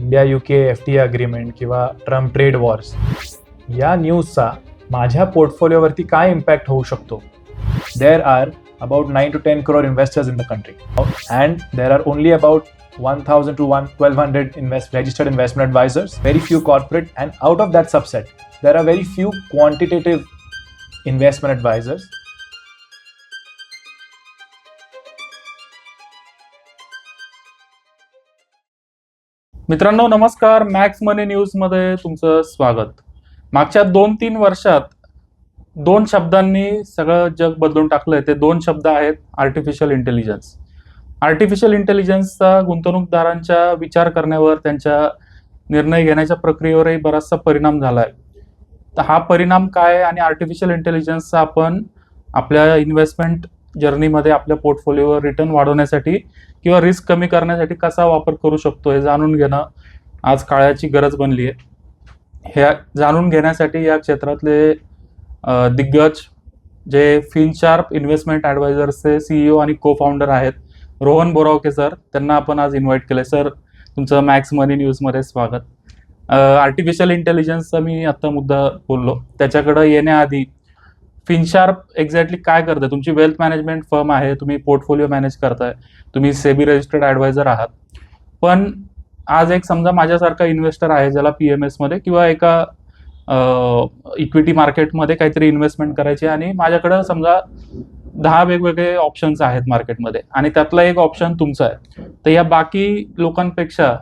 India UK FTA agreement किंवा Trump trade Wars या न्यूजचा माझ्या पोर्टफोलिओवरती काय इम्पॅक्ट होऊ शकतो. There are about 9 to 10 crore investors in the country, and there are only about 1000 to 1200 registered investment advisors, very few corporate, and out of that subset there are very few quantitative investment advisors. मित्रांनो नमस्कार, max मनी news मध्ये तुमचं स्वागत. मागच्या 2-3 वर्षात 2 शब्दांनी सगळं जग बदलून टाकलंय. ते 2 शब्द आहेत आर्टिफिशियल इंटेलिजन्स. आर्टिफिशियल इंटेलिजन्सचा गुंतवणूकदारांच्या विचार करण्यावर, त्यांच्या निर्णय घेण्याच्या प्रक्रियेवरही बराचसा परिणाम झालाय. तर हा परिणाम काय आहे आणि आर्टिफिशियल इंटेलिजन्सचा आपण आपल्या इन्व्हेस्टमेंट जर्नीमध्ये आपल्या पोर्टफोलिओवर रिटर्न वाढवण्यासाठी किंवा रिस्क कमी करण्यासाठी कसा वापर करू शकतो हे जाणून घेणं आज काळाची गरज बनली आहे. हे जाणून घेण्यासाठी या क्षेत्रातले दिग्गज जे फिनशार्प इन्व्हेस्टमेंट ॲडवायझर्सचे CEO आणि को फाउंडर आहेत रोहन बोरावके सर, त्यांना आपण आज इन्व्हाइट केलं. सर, तुमचं मॅक्स मनी न्यूजमध्ये स्वागत. आर्टिफिशियल इंटेलिजन्सचा मी आत्ता मुद्दा बोललो, त्याच्याकडे येण्याआधी फिनशार्प एक्झॅक्टली काय करतं? तुमची वेल्थ मॅनेजमेंट फर्म आहे, तुम्ही पोर्टफोलिओ मॅनेज करताय, तुम्ही सेबी रजिस्टर्ड ॲडवायझर आहात. पण आज एक समजा माझ्यासारखा इन्व्हेस्टर आहे ज्याला PMS मध्ये किंवा एका इक्विटी मार्केटमध्ये काहीतरी इन्व्हेस्टमेंट करायची आणि माझ्याकडं समजा 10 वेगवेगळे ऑप्शन्स आहेत मार्केटमध्ये आणि त्यातला एक ऑप्शन तुमचा आहे. तर या बाकी लोकांपेक्षा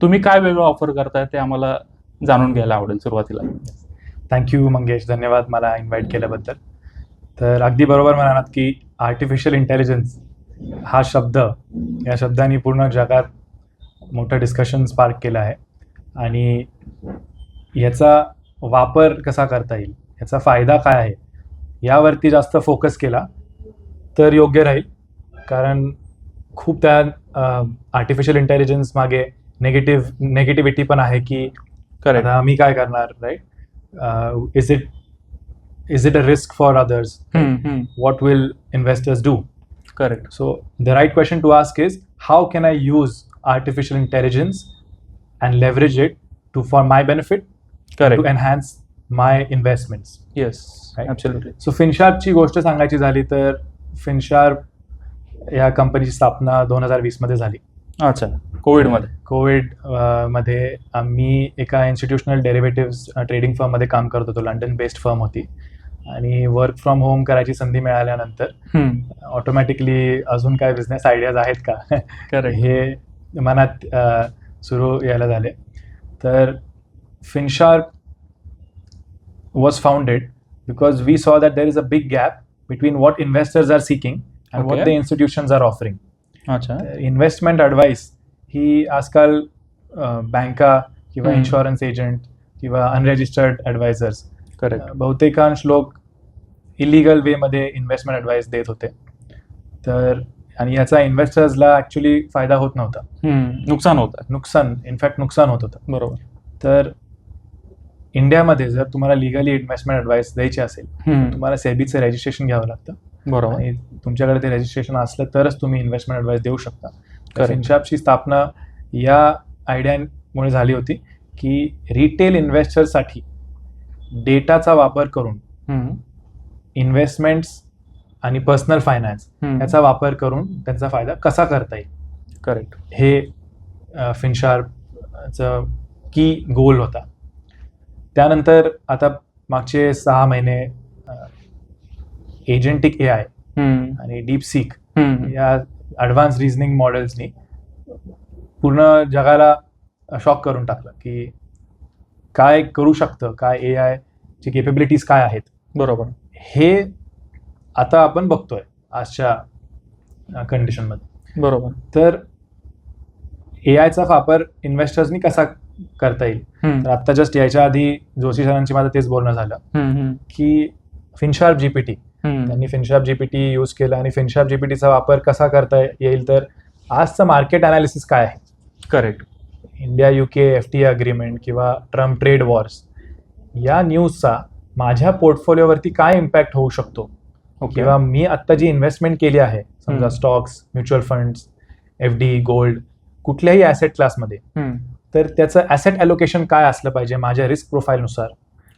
तुम्ही काय वेगळं ऑफर करताय ते आम्हाला जाणून घ्यायला आवडेल सुरुवातीला. थँक्यू मंगेश, धन्यवाद मला इन्व्हाइट केल्याबद्दल. तर अगदी बरोबर म्हणालात की आर्टिफिशियल इंटेलिजन्स हा शब्द, या शब्दाने पूर्ण जगात मोठं डिस्कशन स्पार्क केलं आहे आणि याचा वापर कसा करता येईल, याचा फायदा काय आहे यावरती जास्त फोकस केला तर योग्य राहील. कारण खूप त्या आर्टिफिशियल इंटेलिजन्स मागे नेगेटिव्हिटी पण आहे की आता मी काय करणार, right? is it a risk for others? What will investors do? Correct. So the right question to ask is, how can I use artificial intelligence and leverage it for my benefit? Correct. To enhance my investments. Yes, right? Absolutely. So फिनशार्पची गोष्ट सांगायची झाली तर फिनशार्प या कंपनीची स्थापना 2020 मध्ये झाली. अच्छा, कोविडमध्ये. मध्ये आम्ही एका इन्स्टिट्यूशनल डेरिव्हेटिव्ह ट्रेडिंग फर्ममध्ये काम करत होतो. लंडन बेस्ड फर्म होती आणि वर्क फ्रॉम होम करायची संधी मिळाल्यानंतर ऑटोमॅटिकली अजून काय बिझनेस आयडियाज आहेत का हे मनात सुरू यायला झाले. तर फिनशार्प was founded because we saw that there is a big gap between what investors are seeking and what the institutions are offering. अच्छा. इन्व्हेस्टमेंट ॲडवाईस ही आजकाल बँका किंवा इन्शुरन्स एजंट किंवा अनरेजिस्टर्ड ॲडवायझर्स, बहुतेकांश लोक इलिगल वेमध्ये इन्व्हेस्टमेंट ॲडवाईस देत होते. तर आणि याचा इन्व्हेस्टर्सला ॲक्च्युली फायदा होत नव्हता, नुकसान होत होतं. बरोबर. तर इंडियामध्ये जर तुम्हाला लिगली इन्व्हेस्टमेंट ॲडवाईस द्यायची असेल तुम्हाला सेबीचं रजिस्ट्रेशन घ्यावं लागतं. बरोबर. आणि तुमच्याकडे ते रजिस्ट्रेशन असलं तरच तुम्ही इन्व्हेस्टमेंट ॲडवाईस देऊ शकता. फिनशार्पची स्थापना या आयडियामुळे झाली होती की रिटेल इन्व्हेस्टरसाठी डेटाचा वापर करून इन्व्हेस्टमेंट्स आणि पर्सनल फायनान्स याचा वापर करून त्यांचा फायदा कसा करता येईल. करेक्ट. हे फिनशार्पचं की गोल होता. त्यानंतर आता मागचे 6 महिने एजंटिक AI आणि डीपसीक या ॲडव्हान्स रिझनिंग मॉडेल्सनी पूर्ण जगाला शॉक करून टाकलं की काय करू शकतं, काय AI ची केपेबिलिटीज काय आहेत. बरोबर. हे आता आपण बघतोय आजच्या कंडिशनमध्ये. बरोबर. तर AIचा वापर इन्व्हेस्टर्सनी कसा करता येईल. तर आता जस्ट यायच्या आधी जोशी सरांची माझं तेच बोलणं झालं की फिनशार्प GPT, त्यांनी फिनशार्प GPT यूज केलं आणि फिनशार्प GPTचा वापर कसा करता येईल. तर आजचं मार्केट अनालिसिस काय आहे. Correct. India UK FTA agreement किंवा ट्रम्प ट्रेड वॉर्स या न्यूजचा माझ्या पोर्टफोलिओवरती काय इम्पॅक्ट होऊ शकतो किंवा मी आत्ता जी इन्व्हेस्टमेंट केली आहे, समजा stocks, mutual funds, FD, gold, कुठल्याही ॲसेट क्लासमध्ये तर त्याचं ॲसेट ॲलोकेशन काय असलं पाहिजे माझ्या रिस्क प्रोफाईलनुसार,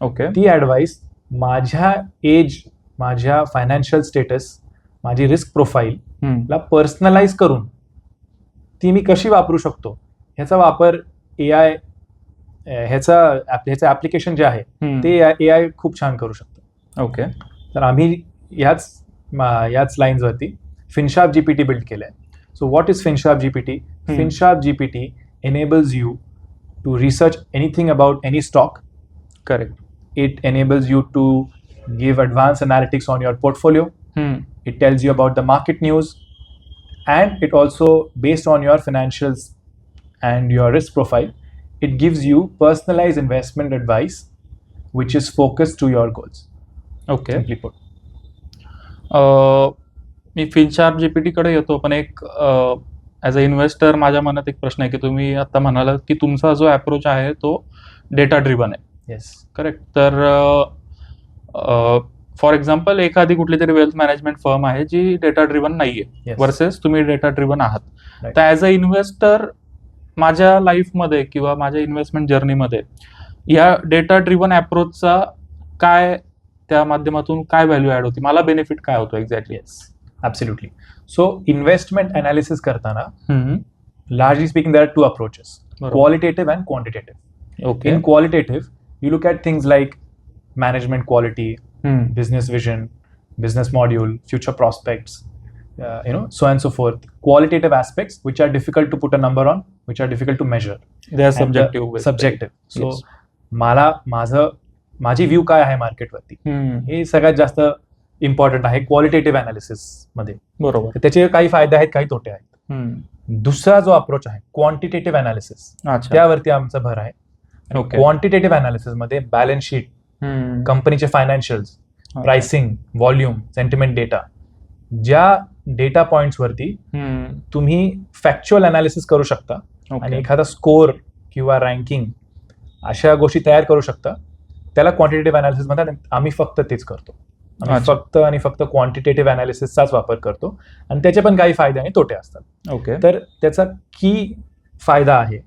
ओके. ती ॲडवाईस माझ्या एज, माझ्या फायनान्शियल स्टेटस, माझी रिस्क प्रोफाईलला पर्सनलाइज करून ती मी कशी वापरू शकतो, ह्याचा वापर AI ह्याचं ॲप्लिकेशन जे आहे ते AI खूप छान करू शकतं. ओके. तर आम्ही याच लाईन्सवरती फिनशार्प GPT बिल्ड केलं आहे. So what is FinSharp GPT? FinSharp GPT enables you to research anything about any stock. Correct. It enables you to give advanced analytics on your portfolio. It tells you about the market news, and it also, based on your financials and your risk profile, it gives you personalized investment advice which is focused to your goals. Okay. Simply put. मी FinSharp GPT कडे येतो, पण एक as a investor माझ्या मनात एक प्रश्न आहे की तुम्ही आता म्हणालात की तुमचा जो अप्रोच आहे तो डेटा ड्रिव्हन आहे. Yes. करेक्ट. तर फॉर एक्झाम्पल एखादी कुठली तरी वेल्थ मॅनेजमेंट फर्म आहे जी डेटा ड्रिव्हन नाहीये, Yes. वर्सेस तुम्ही डेटा ड्रिव्हन आहात. Right. तर ॲज अ इन्व्हेस्टर माझ्या लाईफमध्ये किंवा माझ्या इन्व्हेस्टमेंट जर्नीमध्ये या डेटा ड्रिव्हन अप्रोचचा काय, त्या माध्यमातून काय व्हॅल्यू ऍड होती, मला बेनिफिट काय होतो exactly? Yes. Absolutely. So investment analysis करताना, largely speaking, there are two approaches: qualitative and quantitative. Okay. In qualitative, you look at things like management quality, business vision, business module, future prospects, so on and so forth. Qualitative aspects which are difficult to put a number on, which are difficult to measure. They are And subjective. Subjective. So Yes. माझी view काय आहे मार्केटवरती, हे सगळ्यात जास्त important आहे qualitative analysis मध्ये. बरोबर. तर त्याचे काही फायदे आहेत, काही तोटे आहेत. दुसरा जो अप्रोच आहे क्वांटिटेटिव्ह अनालिसिस, अच्छा. त्यावरती आमचा भर आहे. ओके. क्वांटिटेटिव्ह अनालिसिस मध्ये बॅलन्स शीट, कंपनीचे financials, pricing, volume, sentiment data, ज्या डेटा पॉइंट्स वरती तुम्ही फॅक्च्युअल अनालिसिस करू शकता आणि एखादा स्कोर किंवा रँकिंग अशा गोष्टी तयार करू शकता, त्याला क्वांटिटेटिव्ह अनालिसिस म्हणतात. आम्ही फक्त तेच करतो. आम्ही फक्त क्वांटिटेटिव्ह अनालिसिसचाच वापर करतो, आणि त्याचे पण काही फायदे आणि तोटे असतात. ओके. तर त्याचा की फायदा आहे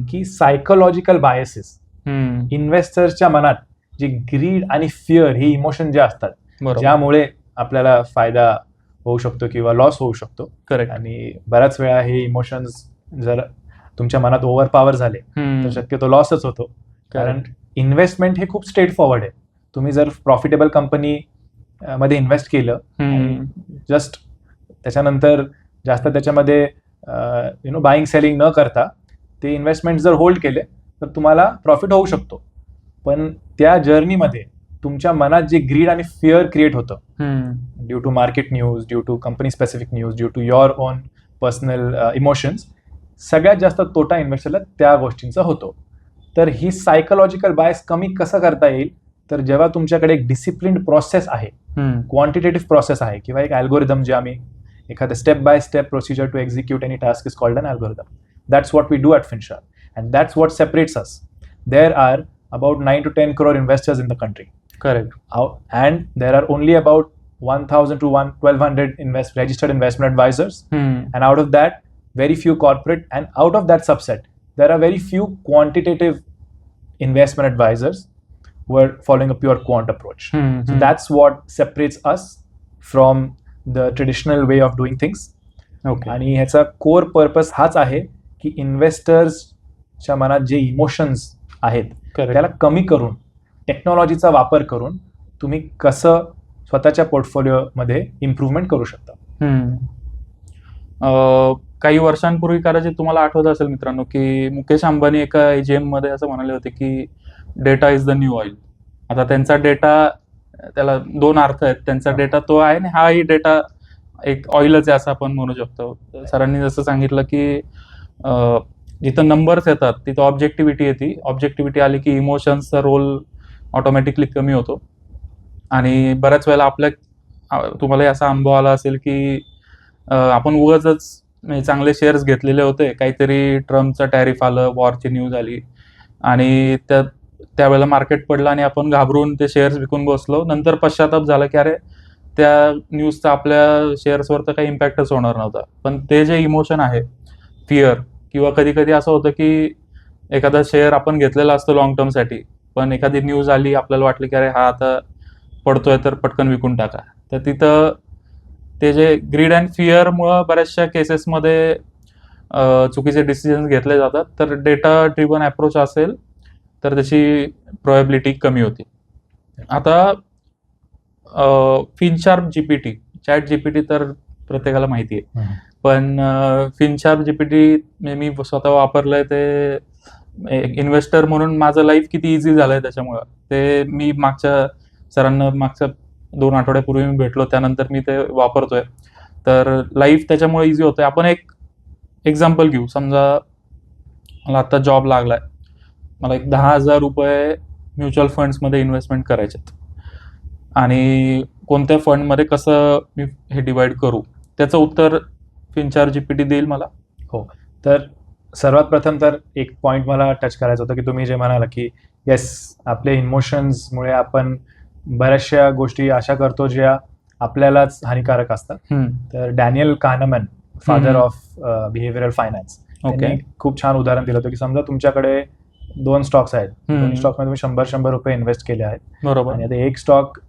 की सायकोलॉजिकल बायसेस, इन्व्हेस्टर्सच्या मनात जे ग्रीड आणि फिअर ही इमोशन जे असतात, ज्यामुळे आपल्याला फायदा होऊ शकतो किंवा लॉस होऊ शकतो. करेक्ट. आणि बऱ्याच वेळा हे इमोशन्स जर तुमच्या मनात ओव्हर पॉवर झाले तर शक्यतो लॉसच होतो. कारण इन्व्हेस्टमेंट हे खूप स्ट्रेट फॉरवर्ड आहे. तुम्ही जर प्रॉफिटेबल कंपनी मध्ये इन्व्हेस्ट केलं, जस्ट त्याच्यानंतर जास्त त्याच्यामध्ये बाईंग सेलिंग न करता ते इन्व्हेस्टमेंट जर होल्ड केले तर तुम्हाला प्रॉफिट होऊ शकतो. पण त्या जर्नीमध्ये तुमच्या मनात जे ग्रीड आणि फिअर क्रिएट होतं, due to market news, due to company specific news, due to your own personal emotions, सगळ्यात जास्त तोटा इन्व्हेस्टरला त्या गोष्टींचा होतो. तर ही सायकोलॉजिकल बायस कमी कसं करता येईल, तर जेव्हा तुमच्याकडे एक डिसिप्लिन्ड प्रोसेस आहे, क्वांटिटेटिव्ह प्रोसेस आहे, किंवा एक अल्गोरिदम जे आम्ही एखादं step by step procedure to execute any task is called an algorithm. That's what we do at Finsharp, and that's what separates us. There are about 9 to 10 crore investors in the country. Correct. And there are only about 1,000 to 1,200 registered investment advisors. And out of that, very few corporate, and out of that subset, there are very few quantitative investment advisors who are following a pure quant approach. So that's what separates us from the traditional way of doing things. Okay. आणि ह्याचा core purpose हाच आहे की इन्व्हेस्टर्सच्या मनात जे emotions आहेत त्याला कमी करून, टेक्नॉलॉजीचा वापर करून तुम्ही कसं स्वतःच्या पोर्टफोलिओमध्ये इम्प्रूव्हमेंट करू शकता. काही वर्षांपूर्वी कदाचित तुम्हाला आठवत असेल मित्रांनो की मुकेश अंबानी एका AGM मध्ये असं म्हणाले होते की data is the new oil. आता त्यांचा डेटा, त्याला दोन अर्थ आहेत. त्यांचा डेटा तो आहे आणि हाही डेटा एक ऑइलच आहे असं आपण म्हणू शकतो. सरांनी जसं सांगितलं की जिथं नंबर्स येतात तिथं ऑब्जेक्टिव्हिटी येते. ऑब्जेक्टिव्हिटी आली की इमोशन्सचा रोल ऑटोमॅटिकली कमी होतो. आणि बऱ्याच वेळेला तुम्हालाही असा अनुभव आला असेल की आपण उगाचच चांगले शेअर्स घेतलेले होते, काहीतरी ट्रम्पचं टॅरिफ आलं, वॉरची न्यूज आली आणि त्यावेळेला मार्केट पडलं आणि आपण घाबरून ते शेअर्स विकून बसलो. नंतर पश्चाताप झाला की अरे त्या न्यूजचा आपल्या शेअर्सवर तर काही इम्पॅक्टच होणार नव्हता. पण ते जे इमोशन आहे, फिअर, किंवा कधी कधी असं होतं की एखादा शेअर आपण घेतलेला असतो लॉंग टर्मसाठी, पण एखादी न्यूज आली, आपल्याला वाटलं की अरे हा आता पडतोय तर पटकन विकून टाका. तर तिथं ते जे ग्रीड अँड फिअरमुळं बऱ्याचशा केसेसमध्ये चुकीचे डिसिजन घेतले जातात. तर डेटा ड्रिव्हन अप्रोच असेल तर त्याची प्रोबॅबिलिटी कमी होती. आता फिनशार्प जीपीटी, चॅट जीपीटी तर प्रत्येकाला माहिती आहे, पण फिनशार्प जीपीटी मी स्वतः वापरलंय. ते इन्व्हेस्टर म्हणून माझं लाईफ किती इझी झालंय त्याच्यामुळं. ते मी सरांना मागच्या 2 आठवड्यापूर्वी मी भेटलो, त्यानंतर मी ते वापरतोय. तर लाईफ त्याच्यामुळे इझी होतंय. आपण एक एक्झाम्पल घेऊ. समजा मला आता जॉब लागलाय, मला एक 10,000 रुपये म्युच्युअल फंड्समध्ये इन्व्हेस्टमेंट करायचेत, आणि कोणत्या फंडमध्ये कसं मी हे डिवाइड करू, त्याचं उत्तर फिनचार्प जीपीटी देईल मला. हो, तर सर्वात प्रथम तर एक पॉईंट मला टच करायचं होतं की तुम्ही जे म्हणाला की येस, आपले इमोशन्समुळे आपण बऱ्याचशा गोष्टी अशा करतो ज्या आपल्यालाच हानिकारक असतात. तर Daniel Kahneman, father of behavioural finance, त्यांनी खूप छान उदाहरण दिलं होतं की समजा तुमच्याकडे 2 स्टॉक्स आहेत, दोन्ही स्टॉकमध्ये तुम्ही 100 रुपये इन्व्हेस्ट केले आहेत. बरोबर. आणि आता एक स्टॉक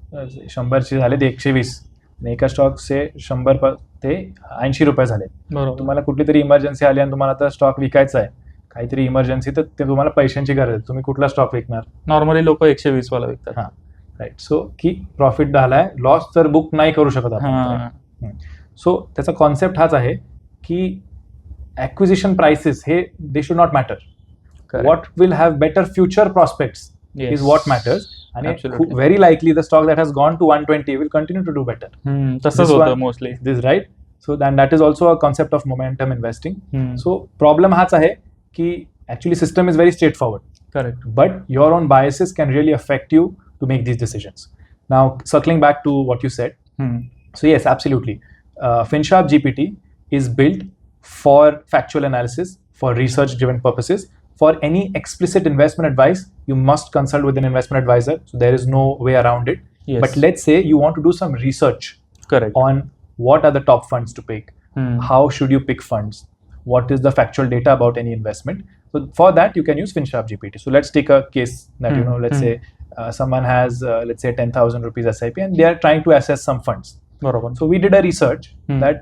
100चे झाले ते 120, आणि एका स्टॉकचे 100 ते 80 रुपये झाले. बरोबर. तुम्हाला कुठली तरी इमर्जन्सी आली आणि तुम्हाला आता स्टॉक विकायचा आहे, काहीतरी इमर्जन्सी, तर ते तुम्हाला पैशांची गरज आहे, तुम्ही कुठला स्टॉक विकणार? नॉर्मली लोक 120 वाला विकतात. हां, राईट. सो की प्रॉफिट झालाय, लॉस तर बुक नाही करू शकत आपण. सो त्याचा कॉन्सेप्ट हाच आहे की ॲक्विजिशन प्राइसेस हे they should not matter. What will have better future prospects is what matters. आणि very likely the stock that has gone to 120 will continue to do better. तसंच होतं mostly. This right. So that is also a concept of momentum investing. So problem हाच आहे की actually system is very straightforward. Correct. But your own biases can really affect you to make these decisions. Now, circling back to what you said. So yes, absolutely. FinSharp GPT is built for factual analysis, for research-driven purposes. For any explicit investment advice, you must consult with an investment advisor. So there is no way around it. Yes. But let's say you want to do some research. Correct. On what are the top funds to pick, how should you pick funds, what is the factual data about any investment. So for that, you can use FinSharp GPT. So let's take a case that, let's say someone has, let's say 10,000 rupees SIP and they are trying to assess some funds. बरोबर. So we did a research that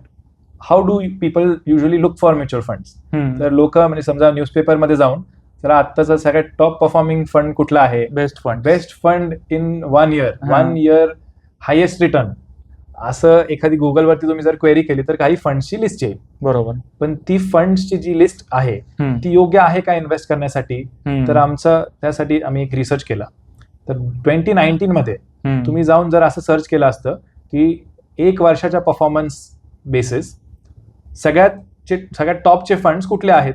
how do people usually look for mutual funds. तर लोक म्हणजे समजा न्यूजपेपरमध्ये जाऊन जरा आत्ताचा सगळ्यात टॉप परफॉर्मिंग फंड कुठला आहे, best fund in 1 year highest return, असं एखादी गुगलवरती तुम्ही जर क्वेरी केली तर काही फंड्सची लिस्ट येईल. बरोबर. पण ती फंड्सची जी लिस्ट आहे ती योग्य आहे का इन्व्हेस्ट करण्यासाठी? तर त्यासाठी आम्ही एक रिसर्च केला. तर 2019 मध्ये तुम्ही जाऊन जर असं सर्च केलं असतं की 1 वर्षाच्या परफॉर्मन्स बेसिस सगळ्यात टॉपचे फंड्स कुठले आहेत,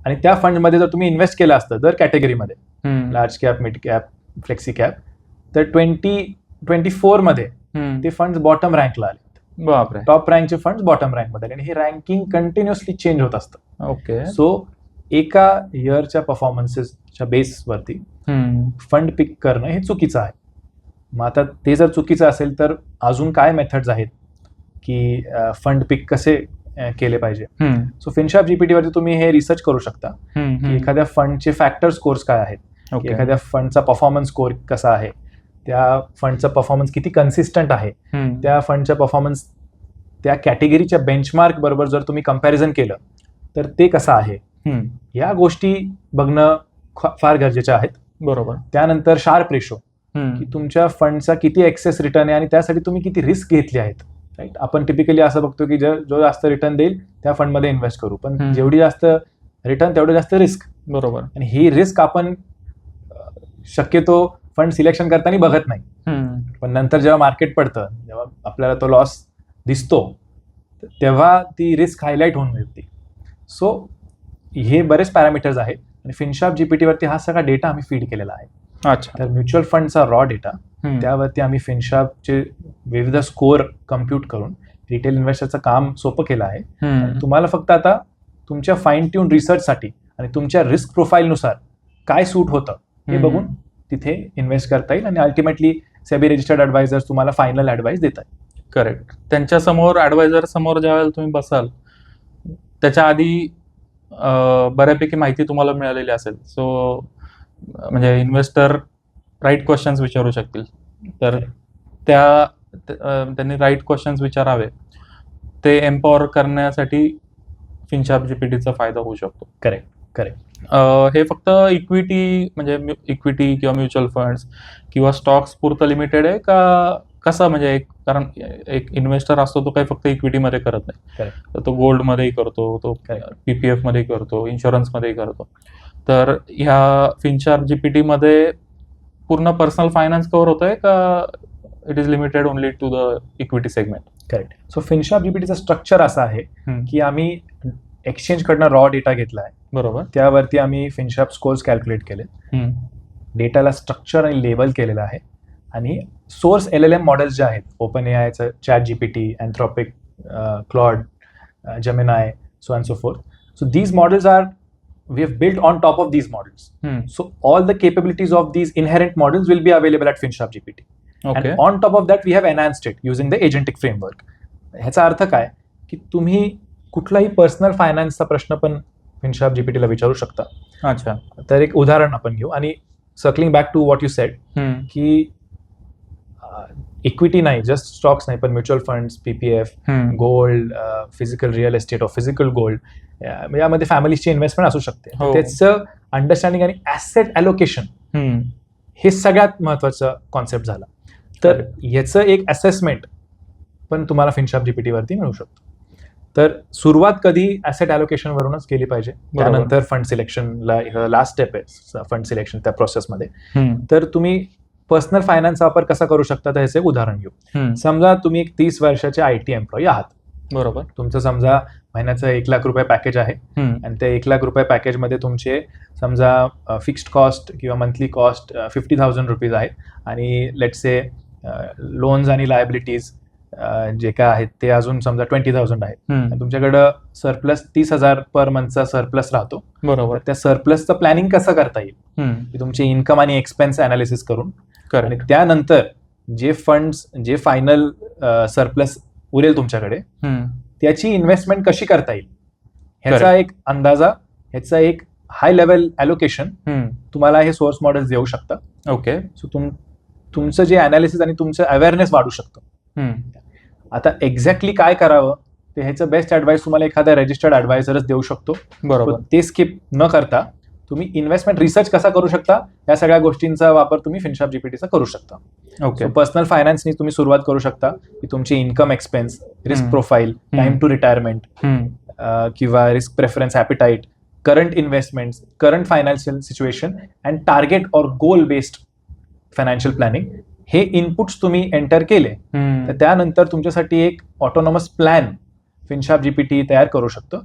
आणि त्या फंडमध्ये जर तुम्ही इन्व्हेस्ट केलं असतं दर कॅटेगरीमध्ये, large cap, mid cap, flexi cap, तर 2024 मध्ये ते फंड्स बॉटम रँकला आले. बापरे. टॉप रँकचे फंड्स बॉटम रँकमध्ये आले. आणि हे रँकिंग कंटिन्युअसली चेंज होत असतं. ओके. सो एका इयरच्या परफॉर्मन्सेसच्या बेसवरती फंड पिक करणं हे चुकीचं आहे. मग आता ते जर चुकीचं असेल तर अजून काय मेथड्स आहेत की फंड पिक कसे केले पाहिजे. सो FinSharp GPT वरती तुम्ही हे रिसर्च करू शकता की एखाद्या फंडचे फॅक्टर स्कोर्स काय आहेत, एखाद्या फंडचा परफॉर्मन्स स्कोर कसा आहे, त्या फंडचा परफॉर्मन्स किती कन्सिस्टंट आहे, त्या फंडच्या परफॉर्मन्स त्या कॅटेगरीच्या बेंचमार्क बरोबर जर तुम्ही कम्पॅरिझन केलं तर ते कसं आहे, या गोष्टी बघणं फार गरजेच्या आहेत. बरोबर. त्यानंतर शार्प रेशो, की तुमच्या फंडचा किती एक्सेस रिटर्न आहे आणि त्यासाठी तुम्ही किती रिस्क घेतली आहेत. राईट. आपण टिपिकली असं बघतो की जो जास्त रिटर्न देईल त्या फंडमध्ये इन्व्हेस्ट करू, पण जेवढी जास्त रिटर्न तेवढं जास्त रिस्क. बरोबर. आणि ही रिस्क आपण शक्यतो फंड सिलेक्शन करताना बघत नाही, पण नंतर जेव्हा मार्केट पडतं, जेव्हा आपल्याला तो लॉस दिसतो, तेव्हा ती रिस्क हायलाईट होऊन मिळते. सो हे बरेच पॅरामीटर्स आहेत आणि FinSharp GPT वरती हा सगळा डेटा आम्ही फीड केलेला आहे. अच्छा. तर म्युच्युअल फंडचा रॉ डेटा, त्यावरती आम्ही FinSharpचे विविध स्कोअर कम्प्यूट करून रिटेल इन्व्हेस्टरचं काम सोपं केलं आहे. तुम्हाला फक्त आता तुमच्या फाईन ट्यून रिसर्चसाठी आणि तुमच्या रिस्क प्रोफाईलनुसार काय सूट होतं हे बघून तिथे इन्व्हेस्ट करता येईल आणि अल्टिमेटली सेबी रजिस्टर्ड ॲडवायझर्स तुम्हाला फायनल ॲडवाइस देतात. करेक्ट. त्यांच्या समोर ॲडवायझर समोर ज्यावेळेला तुम्ही बसाल त्याच्या आधी बऱ्यापैकी माहिती तुम्हाला मिळालेली असेल. सो म्हणजे इन्व्हेस्टर राईट क्वेश्चन्स विचारू शकतील. तर त्यांनी राईट क्वेश्चन्स विचारावे. ते एम्पॉवर करण्यासाठी फिनशार्प जीपीटीचा फायदा होऊ शकतो. करेक्ट. हे फक्त इक्विटी म्हणजे इक्विटी किंवा म्युच्युअल फंड्स किंवा स्टॉक्स पुरतं लिमिटेड आहे का कसं, म्हणजे कारण एक इन्व्हेस्टर असतो तो काही फक्त इक्विटीमध्ये करत नाही, Correct. तर तो गोल्डमध्येही करतो, तो Correct. पीपीएफ मध्ये करतो, इन्शुरन्समध्येही करतो. तर ह्या फिनशार्प जीपीटी मध्ये पूर्ण पर्सनल फायनान्स कव्हर होतोय का it is limited only to the equity segment? Correct. So FinSharp जीपीटीचं स्ट्रक्चर असं आहे की आम्ही एक्सचेंज कडनं रॉ डेटा घेतला आहे, बरोबर. त्यावरती आम्ही फिनशार्प स्कोर्स कॅल्क्युलेट केले, डेटाला स्ट्रक्चर आणि लेबल केलेलं आहे, आणि सोर्स LLM मॉडेल्स जे आहेत, ओपन एआयचं chat GPT, Anthropic, Claude, Gemini, so and so forth. So these models are we have built on top of these models. So all the capabilities of these inherent models will be available at FinSharp GPT. Okay. And on top of that, we have enhanced it using the agentic framework. ह्याचा अर्थ काय की तुम्ही कुठलाही personal फायनान्सचा प्रश्न पण FinSharp GPT ला विचारू शकता. अच्छा. तर एक उदाहरण आपण घेऊ, आणि circling back to what you said की इक्विटी नाही, जस्ट स्टॉक्स नाही, पण mutual funds, PPF, gold, physical real estate of physical gold, यामध्ये फॅमिलीची इन्व्हेस्टमेंट असू शकते. त्याचं अंडरस्टँडिंग आणि ॲसेट ॲलोकेशन हे सगळ्यात महत्वाचं कॉन्सेप्ट झाला. तर ह्याचं एक असेसमेंट पण तुम्हाला FinSharp GPT वरती मिळू शकतो. तर सुरुवात कधी ॲसेट ॲलोकेशन वरूनच केली पाहिजे, त्यानंतर फंड सिलेक्शनला लास्ट स्टेप आहे फंड सिलेक्शन त्या प्रोसेसमध्ये. तर तुम्ही पर्सनल फायनान्स वापर कसा करू शकता, तर ह्याचं एक उदाहरण घेऊ. समजा तुम्ही एक 30 वर्षाचे IT एम्प्लॉई आहात, बरोबर. तुमचं समजा महिन्याचं 1 लाख रुपये पॅकेज आहे, आणि त्या 1 लाख रुपये पॅकेजमध्ये तुमचे समजा फिक्स्ड कॉस्ट किंवा मंथली कॉस्ट 50,000 रुपीज आहेत, आणि लेट्स से लोन्स आणि लायबिलिटीज जे काय आहेत ते अजून समजा 20,000 आहेत. तुमच्याकडं सरप्लस 30,000 पर मंथचा सरप्लस राहतो, बरोबर. त्या सरप्लसचं प्लॅनिंग कसं करता येईल, की तुमचे इन्कम आणि एक्सपेन्स अनालिसिस करून, आणि त्यानंतर जे फंड्स, जे फायनल सरप्लस उरेल तुमच्याकडे, त्याची इन्व्हेस्टमेंट कशी करता येईल ह्याचा एक अंदाजा, ह्याचा एक हाय लेवल ॲलोकेशन तुम्हाला हे सोर्स मॉडेल्स देऊ शकतात. ओके. सो तुमचं जे अनालिसिस आणि तुमचं अवेअरनेस वाढू शकतं. आता एक्झॅक्टली काय करावं ते ह्याचं बेस्ट ॲडवाइस तुम्हाला एखादा रजिस्टर्ड ॲडवायझरच देऊ शकतो, बरोबर. ते स्किप न करता तुम्ही इन्व्हेस्टमेंट रिसर्च कसा करू शकता, या सगळ्या गोष्टींचा वापर तुम्ही FinSharp GPTचा करू शकता. ओके. पर्सनल फायनान्सनी तुम्ही सुरुवात करू शकता की तुमची income expense, risk profile, time to retirement, किंवा risk preference, appetite, current investments, current financial situation, and target और गोल बेस्ड फायनान्शियल प्लॅनिंग, हे इनपुट्स तुम्ही एंटर केले तर त्यानंतर तुमच्यासाठी एक ऑटोनॉमस प्लॅन FinSharp GPT तयार करू शकतो,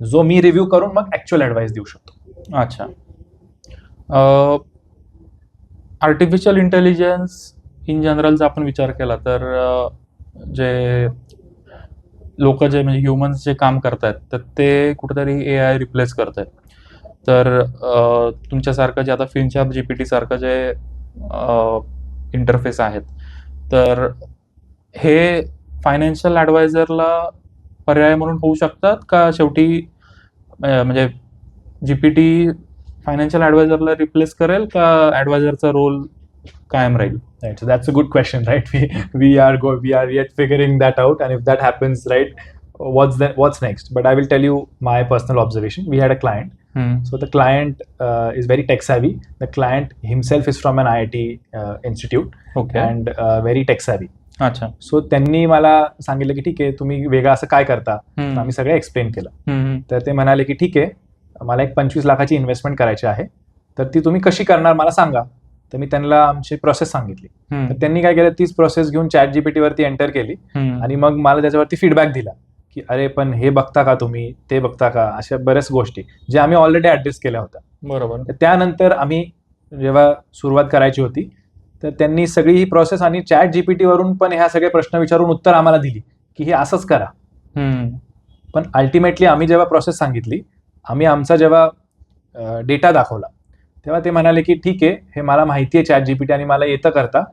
जो मी रिव्ह्यू करून मग ऍक्च्युअल ॲडवाइस देऊ शकतो. अच्छा. आर्टिफिशियल इंटेलिजन्स इन जनरलचा आपण विचार केला तर जे लोक जे म्हणजे ह्युमन्स जे काम करतायत तर ते कुठेतरी AI रिप्लेस करतायत. तर तुमच्यासारखं जे आता FinSharp GPT सारखं जे इंटरफेस आहेत, तर हे फायनान्शियल ॲडवायझरला पर्याय म्हणून होऊ शकतात का शेवटी, म्हणजे GPT फायनान्शियल ॲडवायझरला रिप्लेस करेल का ॲडवायझरचा रोल कायम राहील? Right, so that's a good question, right? We are yet figuring that out, and if that happens, right, what's next? But I will tell you my personal observation. We had a client. So the client is very tech savvy. The client himself is from an IIT institute, okay, and very tech savvy. अच्छा. So त्यांनी मला सांगितलं की ठीक आहे, तुम्ही वेगळं असं काय करता, आम्ही सगळं एक्सप्लेन केलं. तर ते म्हणाले की ठीक आहे, मला एक 25 लाखाची इन्व्हेस्टमेंट करायची आहे, तर ती तुम्ही कशी करणार मला सांगा. तर मी त्यांना आमची प्रोसेस सांगितली. तर त्यांनी काय केलं, तीच प्रोसेस घेऊन चॅट GPT वरती एंटर केली, आणि मग मला त्याच्यावरती फीडबॅक दिला की अरे पण हे बघता का तुम्ही, ते बघता का, अशा बऱ्याच गोष्टी ज्या आम्ही ऑलरेडी ऍड्रेस केल्या होत्या, बरोबर. त्यानंतर आम्ही जेव्हा सुरुवात करायची होती तर त्यांनी सगळी ही प्रोसेस आणि चॅट GPT वरून पण ह्या सगळे प्रश्न विचारून उत्तर आम्हाला दिली की हे असंच करा. पण अल्टिमेटली आम्ही जेव्हा प्रोसेस सांगितली, आम्ही आमचा जेव्हा डेटा दाखवला, तेव्हा ते म्हणाले की ठीक आहे, हे मला माहिती आहे चॅट GPT आणि मला येतं करता,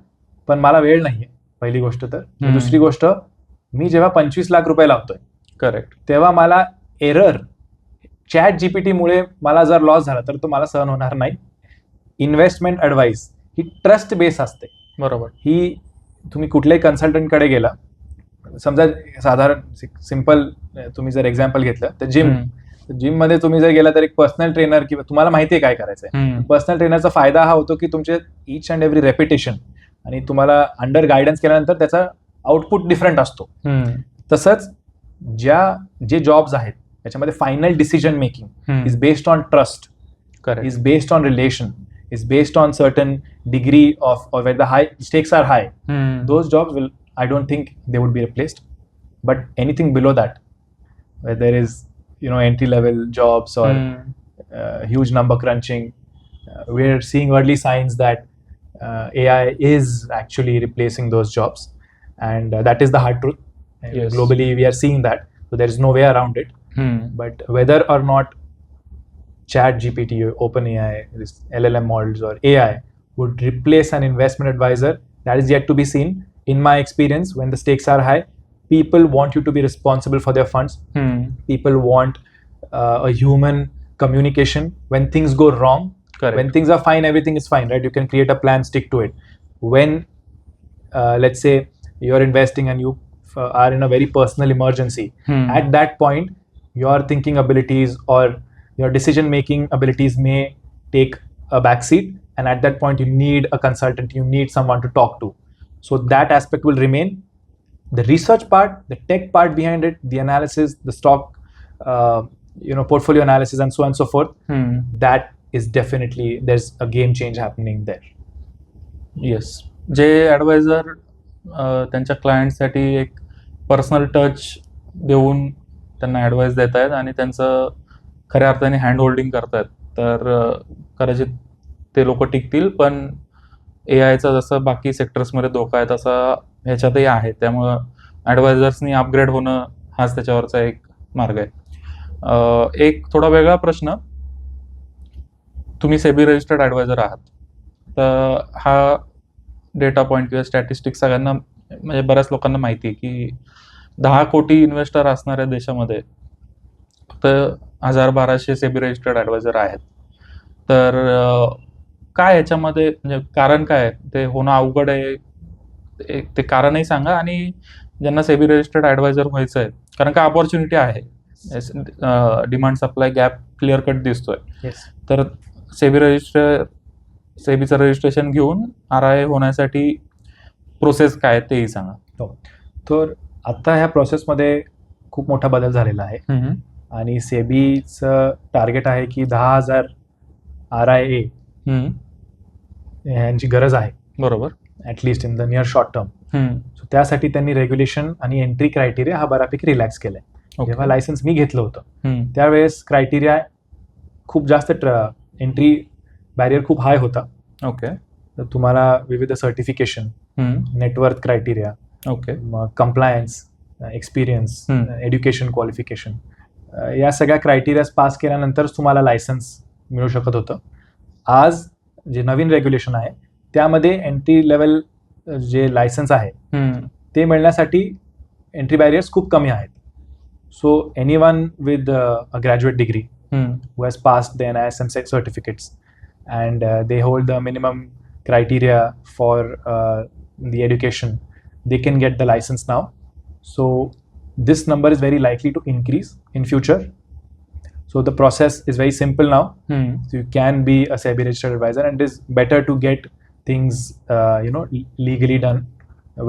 पण मला वेळ नाहीये, पहिली गोष्ट. तर दुसरी गोष्ट, मी जेव्हा 25 लाख रुपये लावतोय, करेक्ट, तेव्हा मला एरर चॅट जीपीटीमुळे मला जर लॉस झाला तर तो मला सहन होणार नाही. इन्व्हेस्टमेंट ॲडवाईस ही ट्रस्ट बेस असते. बरोबर. ही तुम्ही कुठल्याही कन्सल्टंटकडे गेला, समजा साधारण सिम्पल तुम्ही जर एक्झाम्पल घेतलं तर जिममध्ये तुम्ही जर गेला तर एक पर्सनल ट्रेनर किंवा तुम्हाला माहिती आहे काय करायचंय. पर्सनल ट्रेनरचा फायदा हा होतो की तुमचे इच अँड एव्हरी रेपिटेशन आणि तुम्हाला अंडर गायडन्स केल्यानंतर त्याचा आउटपुट डिफरंट असतो. तसंच जे जॉब्स आहेत त्याच्यामध्ये final decision making is based on trust, is based on relation, is based on certain degree of or where the high stakes are high. Those jobs will, I don't think they would be replaced. But anything below that, where there is entry level jobs or huge number crunching, we're seeing early signs that AI is actually replacing those jobs, and that is the hard truth. Yes. Globally, we are seeing that, so there is no way around it. But whether or not Chat GPT, OpenAI, this LLM models or AI would replace an investment advisor, that is yet to be seen. In my experience, when the stakes are high, people want you to be responsible for their funds. People want a human communication. When things go wrong, when things are fine, everything is fine, right? You can create a plan, stick to it. When, let's say, you're investing and you are in a very personal emergency, at that point, your thinking abilities or your decision making abilities may take a backseat, and at that point you need a consultant, you need someone to talk to. So that aspect will remain. The research part, the tech part behind it, the analysis, the stock portfolio analysis and so on and so forth, that is definitely, there's a game change happening there. Yes. जे adviser त्यांच्या क्लायंटसाठी एक personal touch देऊन त्यांना advice देत आहेत आणि त्यांचं खऱ्या अर्थाने हँड होल्डिंग करतायत, तर कदाचित ते लोक टिकतील. पण एआयचा जसं बाकी सेक्टर्समध्ये धोका आहे तसा ह्याच्यातही आहे. त्यामुळं ॲडवायझर्सनी अपग्रेड होणं हाच त्याच्यावरचा एक मार्ग आहे. एक थोडा वेगळा प्रश्न, तुम्ही सेबी रजिस्टर्ड ॲडवायझर आहात, तर हा डेटा पॉईंट किंवा स्टॅटिस्टिक्स सगळ्यांना म्हणजे बऱ्याच लोकांना माहिती आहे की 10 कोटी इन्व्हेस्टर असणाऱ्या देशामध्ये फक्त 1200 सेबी रजिस्टर्ड ॲडवायझर आहेत. तर काय याच्यामध्ये म्हणजे कारण काय ते होणं अवघड आहे, ते कारणही सांगा. आणि ज्यांना सेबी रजिस्टर्ड ॲडवायझर व्हायचं आहे, कारण का अपॉर्च्युनिटी आहे, demand supply gap clear cut दिसतोय, तर सेबीचं रजिस्ट्रेशन घेऊन RIA होण्यासाठी प्रोसेस काय तेही सांगा. तर आता ह्या प्रोसेसमध्ये खूप मोठा बदल झालेला आहे आणि सेबीचं टार्गेट आहे की 10,000 RIA यांची गरज आहे. बरोबर. At least in the near short term. So त्यासाठी त्यांनी रेग्युलेशन आणि एंट्री क्रायटेरिया हा बऱ्यापैकी रिलॅक्स केलाय. जेव्हा लायसन्स मी घेतलं होतं त्यावेळेस क्रायटेरिया खूप जास्त, एंट्री बॅरियर खूप हाय होता. ओके. तर तुम्हाला विविध सर्टिफिकेशन, नेटवर्थ क्रायटेरिया, मग कंप्लायन्स, एक्सपिरियन्स, एज्युकेशन क्वालिफिकेशन, या सगळ्या क्रायटेरियाज पास केल्यानंतरच तुम्हाला लायसन्स मिळू शकत होतं. आज जे नवीन रेग्युलेशन आहे त्यामध्ये एंट्री लेवल जे लायसन्स आहे ते मिळण्यासाठी एंट्री बॅरियर्स खूप कमी आहेत. So anyone with a graduate degree who has passed the NISM certificates and they hold the minimum criteria for the education, they can get the license now. So this number is very likely to increase in future. So the process is very simple now. So you can be a SEBI registered advisor, and it is better to get things legally done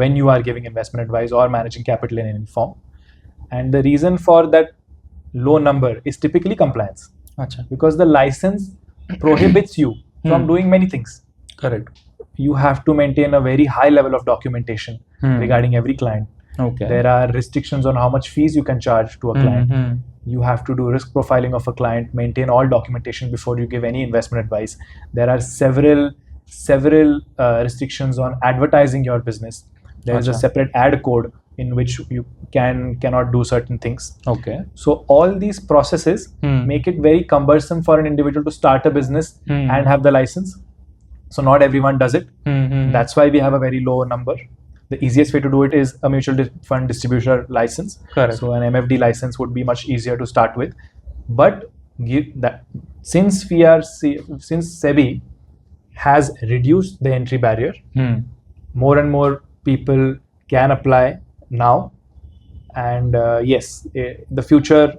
when you are giving investment advice or managing capital in any form. And the reason for that low number is typically compliance. Achha. Because the license prohibits you from doing many things. Correct. You have to maintain a very high level of documentation regarding every client. Okay. There are restrictions on how much fees you can charge to a client. You have to do risk profiling of a client, maintain all documentation before you give any investment advice. There are several restrictions on advertising your business. There is a separate ad code in which you cannot do certain things. Okay. So all these processes make it very cumbersome for an individual to start a business and have the license. So not everyone does it. That's why we have a very low number. The easiest way to do it is a mutual fund distributor license. Correct. So an MFD license would be much easier to start with. But give that since since SEBI has reduced the entry barrier, more and more people can apply now, and yes, the future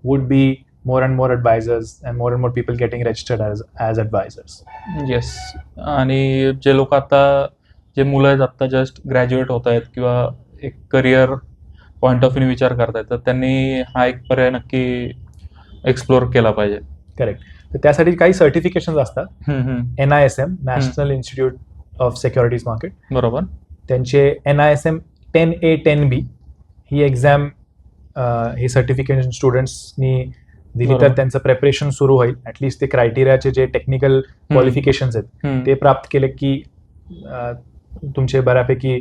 would be more and more advisors and more people getting registered as advisors. Yes. आणि जे लोक आता जे मुलं आहेत आता just graduate होत आहेत किंवा एक करिअर पॉईंट ऑफ व्ह्यू विचार करतायत, तर त्यांनी हा एक पर्याय नक्की एक्सप्लोर केला पाहिजे. करेक्ट. तर त्यासाठी काही सर्टिफिकेशन असतात. NISM, national institute of securities market, बरोबर. त्यांचे NISM 10A 10B ही एक्झाम, हे सर्टिफिकेशन स्टुडंट्सनी दिली तर बरोबर. त्यांचं प्रिपरेशन सुरू होईल. ऍटलिस्ट ते क्रायटेरियाचे जे टेक्निकल क्वालिफिकेशन्स आहेत ते प्राप्त केले की तुमचे बऱ्यापैकी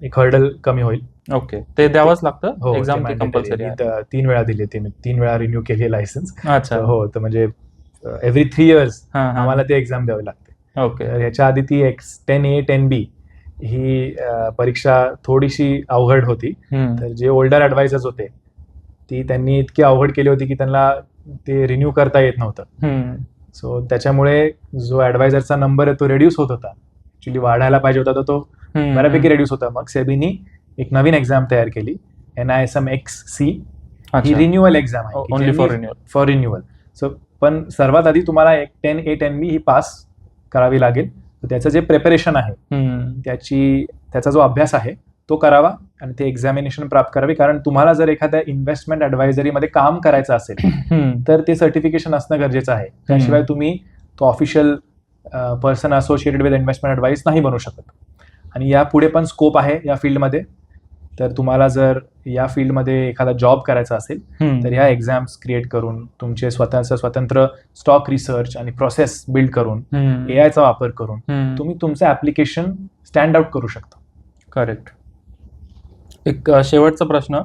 एक हर्डल कमी होईल. ओके, ते द्यावंच लागतं. हो, एक्झाम कंपल्सरी आहे. 3 वेळा दिली ते, 3 वेळा रिन्यू केली लायसन्स. अच्छा. हो, तर म्हणजे एव्हरी 3 इयर्स आम्हाला आम्हाला ते एक्झाम द्यावी लागते. ओके. तर ह्याच्या आधी ती 10A 10B ही परीक्षा थोडीशी अवघड होती. तर जे ओल्डर ऍडवायझर्स होते त्यांनी इतकी अवघड केली होती की त्यांना ते रिन्यू करता येत नव्हतं. सो त्याच्यामुळे जो ऍडवायझरचा नंबर आहे तो रेड्यूस होत होता. ऍक्च्युली वाढायला पाहिजे होता, तर तो बऱ्यापैकी रेड्यूस होता. मग सेबीनी एक नवीन एक्झाम तयार केली, NISM XC. ही रिन्युअल एक्झाम आहे, only for renewal. For renewal. So पण सर्वात आधी तुम्हाला एक 10A 10B ही पास करावी लागेल. तर त्याचं जे प्रिपरेशन आहे, त्याचा जो अभ्यास आहे तो करावा आणि ते एक्झामिनेशन प्राप्त करावी. कारण तुम्हाला जर एखाद्या इन्व्हेस्टमेंट ऍडवायझरीमध्ये काम करायचं असेल तर ते सर्टिफिकेशन असणं गरजेचं आहे. त्याशिवाय तुम्ही तो official person associated with investment advice नाही बनू शकत. आणि यापुढे पण स्कोप आहे या फील्डमध्ये. तर तुम्हाला जर या फील्डमध्ये एखादा जॉब करायचा असेल तर ह्या एक्झाम्स क्रिएट करून तुमचे स्वतंत्र स्टॉक रिसर्च आणि प्रोसेस बिल्ड करून AIचा वापर करून तुम्ही तुमचं ऍप्लिकेशन स्टँड आउट करू शकता. करेक्ट. एक शेवटचा प्रश्न,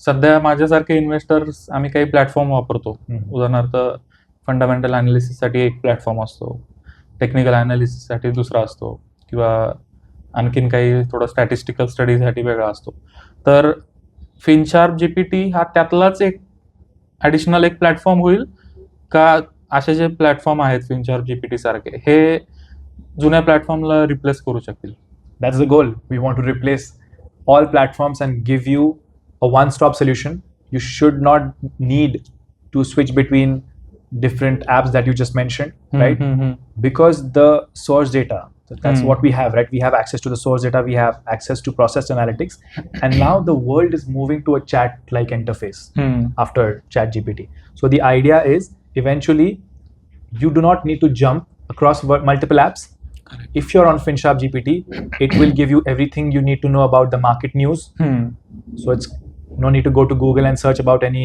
सध्या माझ्यासारखे इन्व्हेस्टर्स आम्ही काही प्लॅटफॉर्म वापरतो. उदाहरणार्थ फंडामेंटल अनालिसिससाठी एक प्लॅटफॉर्म असतो, टेक्निकल अनालिसिससाठी दुसरा असतो, किंवा आणखीन काही थोडं स्टॅटिस्टिकल स्टडीसाठी वेगळा असतो. तर फिनशार्प GPT हा त्यातलाच एक ॲडिशनल एक प्लॅटफॉर्म होईल का? असे जे प्लॅटफॉर्म आहेत फिनशार्प GPT सारखे, हे जुन्या प्लॅटफॉर्मला रिप्लेस करू शकतील? That's the goal. We want to replace all platforms and give you a one-stop solution. You should not need to switch between different apps that you just mentioned, right? Because the source data, that's what we have, right? We have access to the source data, we have access to process analytics, and now the world is moving to a chat-like interface after ChatGPT. So the idea is eventually you do not need to jump across multiple apps. If you're on FinSharp GPT, it will give you everything you need to know about the market news. So it's no need to go to Google and search about any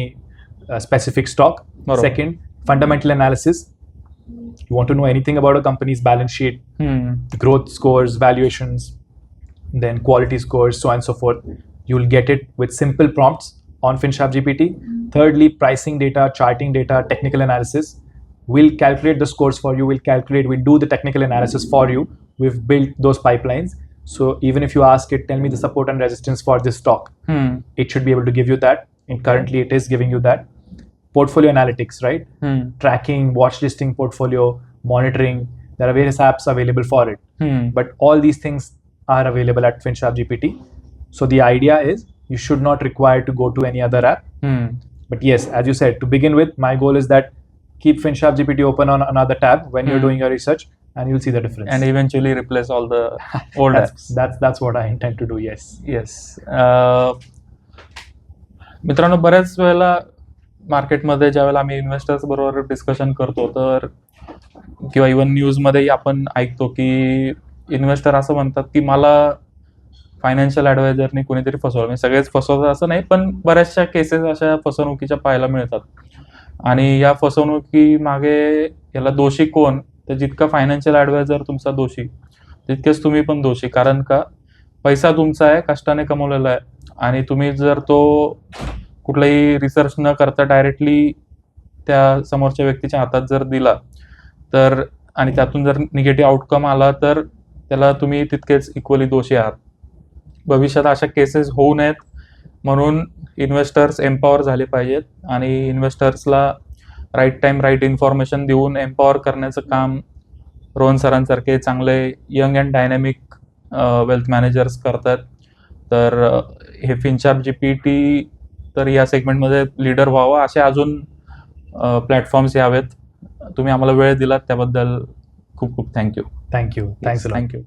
specific stock. Second, fundamental analysis. You want to know anything about a company's balance sheet, growth scores, valuations, then quality scores, so on and so forth. You'll get it with simple prompts on FinSharp GPT. Thirdly, pricing data, charting data, technical analysis. We'll calculate the scores for you, we'll do the technical analysis for you. We've built those pipelines. So even if you ask it, tell me the support and resistance for this stock, it should be able to give you that. And currently it is giving you that. Portfolio analytics, right? Tracking, watch listing portfolio, monitoring. There are various apps available for it. But all these things are available at FinSharp GPT. So the idea is you should not require to go to any other app. But yes, as you said, to begin with, my goal is that keep FinSharp GPT open on another tab when you're doing your research, and you'll see the difference. And eventually replace all the old apps. That's what I intend to do. Yes. मित्रांनो, बऱ्याच वेळेला मार्केटमध्ये ज्यावेळेला आम्ही investors बरोबर discussion करतो, तर किंवा इव्हन न्यूजमध्येही आपण ऐकतो की इन्व्हेस्टर असं म्हणतात की मला फायनान्शियल ॲडवायझरनी कोणीतरी फसवलं. म्हणजे सगळेच फसवतात असं नाही, पण बऱ्याचशा केसेस अशा फसवणुकीच्या पाहायला मिळतात. आणि या फसवणुकी मागे याला दोषी कोण? तर जितका फायनान्शियल ॲडवायझर तुमचा दोषी, तितकेच तुम्ही पण दोषी. कारण का, पैसा तुमचा आहे, कष्टाने कमवलेला आहे, आणि तुम्ही जर तो कुठलाही रिसर्च न करता डायरेक्टली त्या समोरच्या व्यक्तीच्या हातात जर दिला, तर आणि त्यातून जर निगेटिव्ह आउटकम आला, तर त्याला तुम्ही तितकेच इक्वली दोषी आहात. भविष्यात अशा केसेस होऊ नयेत म्हणून इन्व्हेस्टर्स एम्पॉवर झाले पाहिजेत, आणि इन्व्हेस्टर्सला राईट टाइम राईट इन्फॉर्मेशन देऊन एम्पॉवर करण्याचं काम रोहन सरांसारखे चांगले young and dynamic wealth managers करतात. तर हे फिनचार्ज GPT तर या सेगमेंटमध्ये लीडर व्हावं असे अजून प्लॅटफॉर्म्स यावेत. तुम्ही आम्हाला वेळ दिलात त्याबद्दल खूप खूप thank you. Thank you. Thanks a lot. Thank you.